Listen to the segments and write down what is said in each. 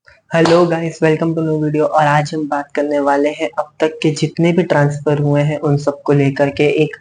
Hello guys, welcome to new video. और आज हम बात करने वाले हैं अब तक के जितने भी ट्रांसफर हुए हैं उन सबको लेकर के एक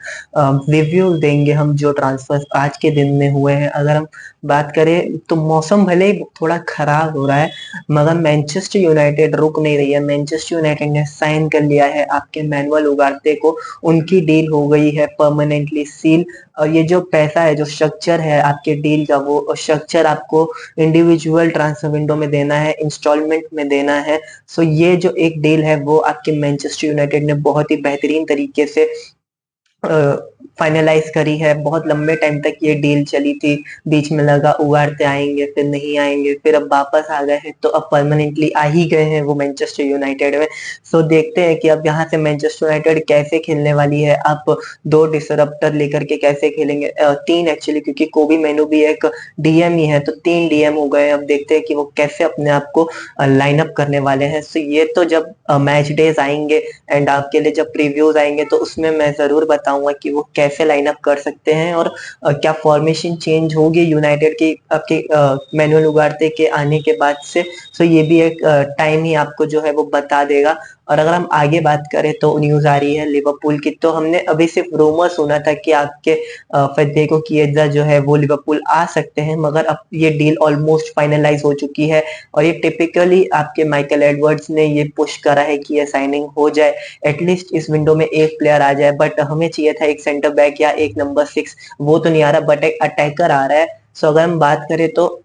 रिव्यू देंगे हम, जो ट्रांसफर आज के दिन में हुए हैं। अगर हम बात करें तो मौसम भले ही थोड़ा खराब हो रहा है, मगर मैनचेस्टर यूनाइटेड रुक नहीं रही है। मैनचेस्टर यूनाइटेड ने साइन कर लिया है आपके मैनुअल उगार्ते को। उनकी डील हो गई है परमानेंटली सील। और ये जो पैसा है, जो स्ट्रक्चर है आपके डील का, वो स्ट्रक्चर आपको इंडिविजुअल ट्रांसफर विंडो में देना है, इंस्टॉलमेंट में देना है। सो ये जो एक डील है वो आपके मैनचेस्टर यूनाइटेड ने बहुत ही बेहतरीन तरीके से फाइनलाइज करी है। बहुत लंबे टाइम तक ये डील चली थी, बीच में लगा उगाड़ते आएंगे फिर नहीं आएंगे, फिर अब वापस आ गए हैं, तो अब परमानेंटली आ ही गए हैं वो मैनचेस्टर यूनाइटेड में। सो देखते हैं कि अब यहाँ से मैनचेस्टर यूनाइटेड कैसे खेलने वाली है। आप दो डिसरप्टर लेकर के कैसे खेलेंगे, तीन एक्चुअली, क्योंकि कोबी मेनू भी एक डीएम ही है, तो तीन डीएम हो गए। अब देखते हैं कि वो कैसे अपने आप को लाइनअप करने वाले हैं। सो ये तो जब मैच डेज आएंगे एंड आपके लिए जब प्रीव्यूज आएंगे तो उसमें मैं जरूर बताऊंगा कि वो कैसे लाइनअप कर सकते हैं और क्या फॉर्मेशन चेंज होगी यूनाइटेड की आपके मैनुअल उगार्ते के आने के बाद से। सो ये भी एक टाइम ही आपको जो है वो बता देगा। और अगर हम आगे बात करें तो न्यूज आ रही है लिवरपूल की। तो हमने अभी सिर्फ रूमर सुना था कि आपके फेडेरिको किएजा जो है वो लिवरपूल आ सकते हैं, मगर अब ये डील ऑलमोस्ट फाइनलाइज हो चुकी है। और ये टिपिकली आपके माइकल एडवर्ड्स ने ये पुश करा है कि ये साइनिंग हो जाए, एटलीस्ट इस विंडो में एक प्लेयर आ जाए। बट हमें चाहिए था एक सेंटर बैक या एक नंबर 6, वो तो नहीं आ रहा, बट एक अटैकर आ रहा है। सो अगर हम बात करें तो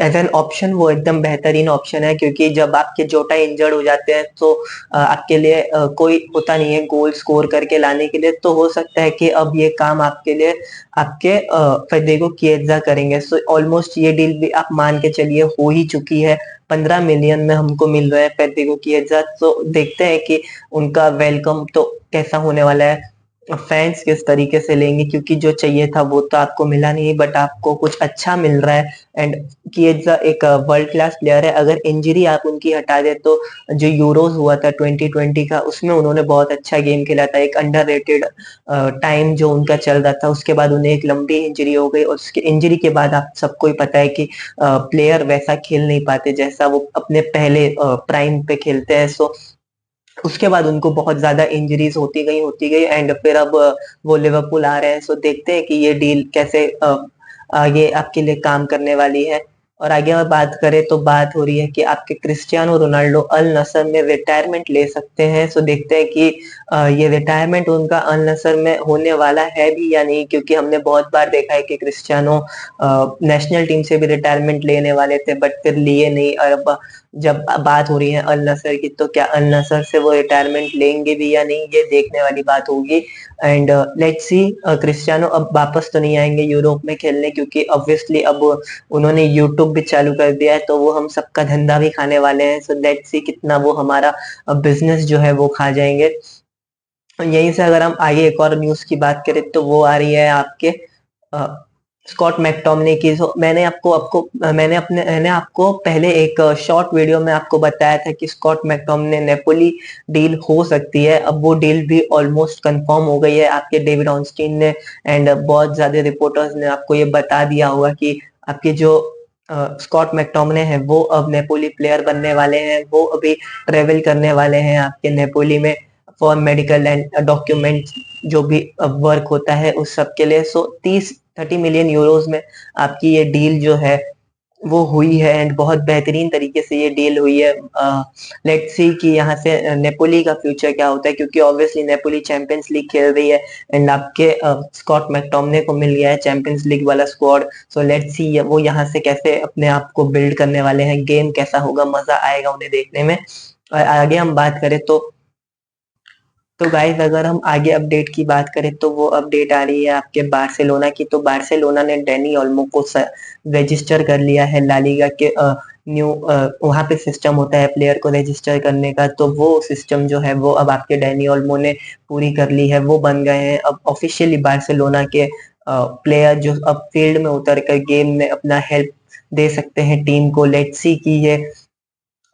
एज एन ऑप्शन वो एकदम बेहतरीन ऑप्शन है, क्योंकि जब आपके जोटा इंजर्ड हो जाते हैं तो आपके लिए कोई होता नहीं है गोल स्कोर करके लाने के लिए। तो हो सकता है कि अब ये काम आपके लिए आपके फेडेरिको किएजा करेंगे। सो ऑलमोस्ट ये डील भी आप मान के चलिए हो ही चुकी है। 15 मिलियन में हमको मिल रहा है फेडेरिको किएजा। तो देखते हैं कि उनका वेलकम तो कैसा होने वाला है, फैंस किस तरीके से लेंगे, क्योंकि जो चाहिए था वो तो आपको मिला नहीं, बट आपको कुछ अच्छा मिल रहा है। एंड किएजा एक वर्ल्ड क्लास प्लेयर है। अगर इंजरी आप उनकी हटा दे तो जो यूरोज हुआ था 2020 का, उसमें उन्होंने बहुत अच्छा गेम खेला था। एक अंडररेटेड टाइम जो उनका चल रहा था, उसके बाद उन्हें एक लंबी इंजरी हो गई, और उसके इंजरी के बाद आप सबको ही पता है कि प्लेयर वैसा खेल नहीं पाते जैसा वो अपने पहले प्राइम पे खेलते हैं। सो उसके बाद उनको बहुत ज्यादा इंजरीज होती गई एंड फिर अब वो लिवरपूल आ रहे हैं। सो देखते हैं कि ये डील कैसे आगे आपके लिए काम करने वाली है। और आगे अगर बात करें तो बात हो रही है कि आपके क्रिस्टियानो रोनाल्डो अल नसर में रिटायरमेंट ले सकते हैं। सो देखते हैं कि ये रिटायरमेंट उनका अल नसर में होने वाला है भी या नहीं, क्योंकि हमने बहुत बार देखा है कि क्रिस्टियानो नेशनल टीम से भी रिटायरमेंट लेने वाले थे बट फिर लिए नहीं। और अब जब बात हो रही है अल नसर की, तो क्या अल नसर से वो रिटायरमेंट लेंगे भी या नहीं, ये देखने वाली बात होगी। एंड लेट्स सी, क्रिस्टियानो अब वापस तो नहीं आएंगे यूरोप में खेलने, क्योंकि ऑब्वियसली अब उन्होंने यूट्यूब भी चालू कर दिया है, तो वो हम सबका धंधा भी खाने वाले हैं। सो लेट्स सी कितना वो हमारा बिजनेस जो है वो खा जाएंगे। यहीं से अगर हम आगे एक और न्यूज की बात करें तो वो आ रही है आपके स्कॉट मैकटोमने की। मैंने आपको मैंने आपको पहले एक शॉर्ट वीडियो में आपको बताया था कि स्कॉट मैकटोमने नेपोली डील हो सकती है। अब वो डील भी ऑलमोस्ट कंफर्म हो गई है आपके डेविड ऑनस्टीन ने, एंड बहुत ज्यादा रिपोर्टर्स ने आपको ये बता दिया होगा कि आपके जो स्कॉट मैकटोमने हैं वो अब नेपोली प्लेयर बनने वाले हैं। वो अभी ट्रेवल करने वाले हैं आपके नेपोली में फॉर मेडिकल एंड डॉक्यूमेंट जो भी वर्क होता है उस सब के लिए। सो 30 मिलियन यूरोज में आपकी ये डील जो है वो हुई है, एंड बहुत बेहतरीन तरीके से ये डील हुई है। लेट्स सी कि यहाँ से नेपोली का फ्यूचर क्या होता है, क्योंकि ऑब्वियसली नेपोली चैंपियंस लीग खेल रही है एंड आपके स्कॉट मैकटोमने को मिल गया है चैंपियंस लीग वाला स्क्वाड। सो लेट्स सी वो यहाँ से कैसे अपने आप को बिल्ड करने वाले हैं, गेम कैसा होगा, मजा आएगा उन्हें देखने में। और आगे हम बात करें तो गाइस, अगर हम आगे अपडेट की बात करें तो वो अपडेट आ रही है आपके बार्सिलोना की। तो बार्सिलोना ने डैनी ओल्मो को रजिस्टर कर लिया है ला लीगा के न्यू, वहां पे सिस्टम होता है प्लेयर को रजिस्टर करने का, तो वो सिस्टम जो है वो अब आपके डैनी ओल्मो ने पूरी कर ली है। वो बन गए हैं अब ऑफिशियली बार्सिलोना के प्लेयर, जो अब फील्ड में उतर कर गेम में अपना हेल्प दे सकते हैं टीम को। लेट्स सी की ये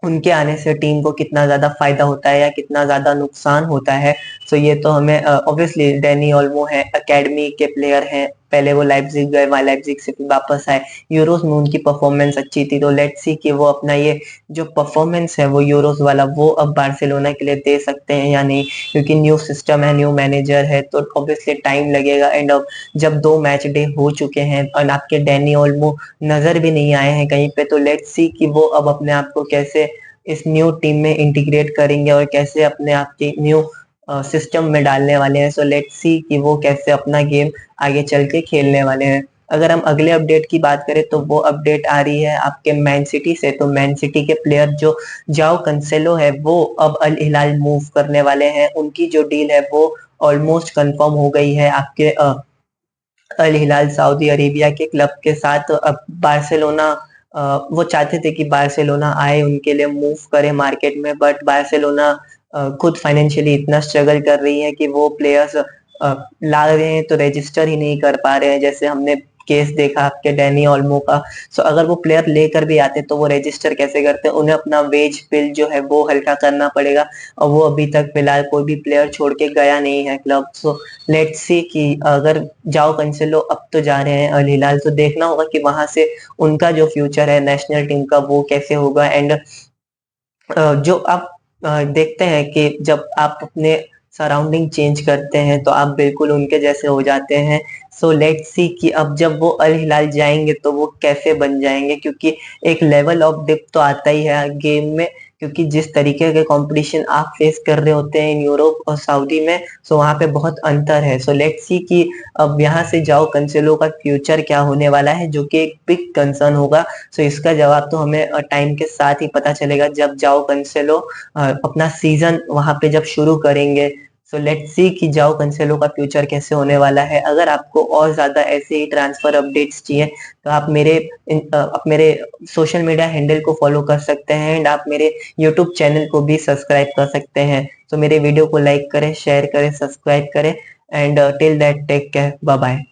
उनके आने से टीम को कितना ज्यादा फायदा होता है या कितना ज्यादा नुकसान होता है। सो ये तो हमें ऑब्वियसली डैनी ओल्मो है, एकेडमी के प्लेयर हैं, पहले वो लाइप्जिग गए, वहां लाइप्जिग से फिर वापस आए, यूरोस में उनकी परफॉर्मेंस अच्छी थी, तो लेट्स सी कि वो अपना ये जो परफॉर्मेंस है वो यूरोस वाला वो अब बार्सिलोना के लिए दे सकते हैं या नहीं, क्योंकि न्यू सिस्टम है, न्यू मैनेजर है, तो ऑब्वियसली टाइम लगेगा। एंड अब जब 2 मैच डे हो चुके हैं और आपके डैनी ओल्मो नजर भी नहीं आए हैं कहीं पे, तो लेट्स सी कि वो अब अपने आप को कैसे इस न्यू टीम में इंटीग्रेट करेंगे और कैसे अपने आप की न्यू सिस्टम में डालने वाले हैं। सो लेट्स सी कि वो कैसे अपना गेम आगे चल के खेलने वाले हैं। अगर हम अगले अपडेट की बात करें तो वो अपडेट आ रही है आपके मैन सिटी से। तो मैन सिटी के प्लेयर जो जाओ कंसेलो है वो अब अल हिलाल मूव करने वाले हैं, उनकी जो डील है वो ऑलमोस्ट कंफर्म हो गई है आपके अल हिलाल सऊदी अरेबिया के क्लब के साथ। अब बार्सिलोना वो चाहते थे कि बार्सिलोना आए, उनके लिए मूव करे मार्केट में, बट बार्सिलोना खुद फाइनेंशियली इतना स्ट्रगल कर रही है कि वो प्लेयर्स ला रहे हैं तो रजिस्टर ही नहीं कर पा रहे हैं, जैसे हमने केस देखा आपके डैनी ओल्मो का। सो अगर वो प्लेयर लेकर भी आते तो वो रजिस्टर कैसे करते, उन्हें अपना वेज बिल जो है वो हल्का करना पड़ेगा, और वो अभी तक फिलहाल कोई भी प्लेयर छोड़ के गया नहीं है क्लब। सो लेट्स सी कि अगर जाओ कंसेलो अब तो जा रहे हैं अल हिलाल, तो देखना होगा कि वहां से उनका जो फ्यूचर है नेशनल टीम का वो कैसे होगा। एंड जो आप देखते हैं कि जब आप अपने सराउंडिंग चेंज करते हैं तो आप बिल्कुल उनके जैसे हो जाते हैं। सो लेट्स सी कि अब जब वो अल हिलाल जाएंगे तो वो कैसे बन जाएंगे, क्योंकि एक लेवल ऑफ डिप तो आता ही है गेम में, क्योंकि जिस तरीके के कंपटीशन आप फेस कर रहे होते हैं इन यूरोप और सऊदी में, सो वहां पे बहुत अंतर है। सो लेट्स सी कि अब यहाँ से जाओ कंसेलो का फ्यूचर क्या होने वाला है, जो कि एक बिग कंसर्न होगा। सो इसका जवाब तो हमें टाइम के साथ ही पता चलेगा जब जाओ कंसेलो अपना सीजन वहां पे जब शुरू करेंगे। सो लेट्स सी कि जाओ कंसेलो का फ्यूचर कैसे होने वाला है। अगर आपको और ज्यादा ऐसे ही ट्रांसफर अपडेट्स चाहिए तो आप मेरे सोशल मीडिया हैंडल को फॉलो कर सकते हैं, एंड आप मेरे यूट्यूब चैनल को भी सब्सक्राइब कर सकते हैं। तो मेरे वीडियो को लाइक करें, शेयर करें, सब्सक्राइब करें, and till that take care, bye bye.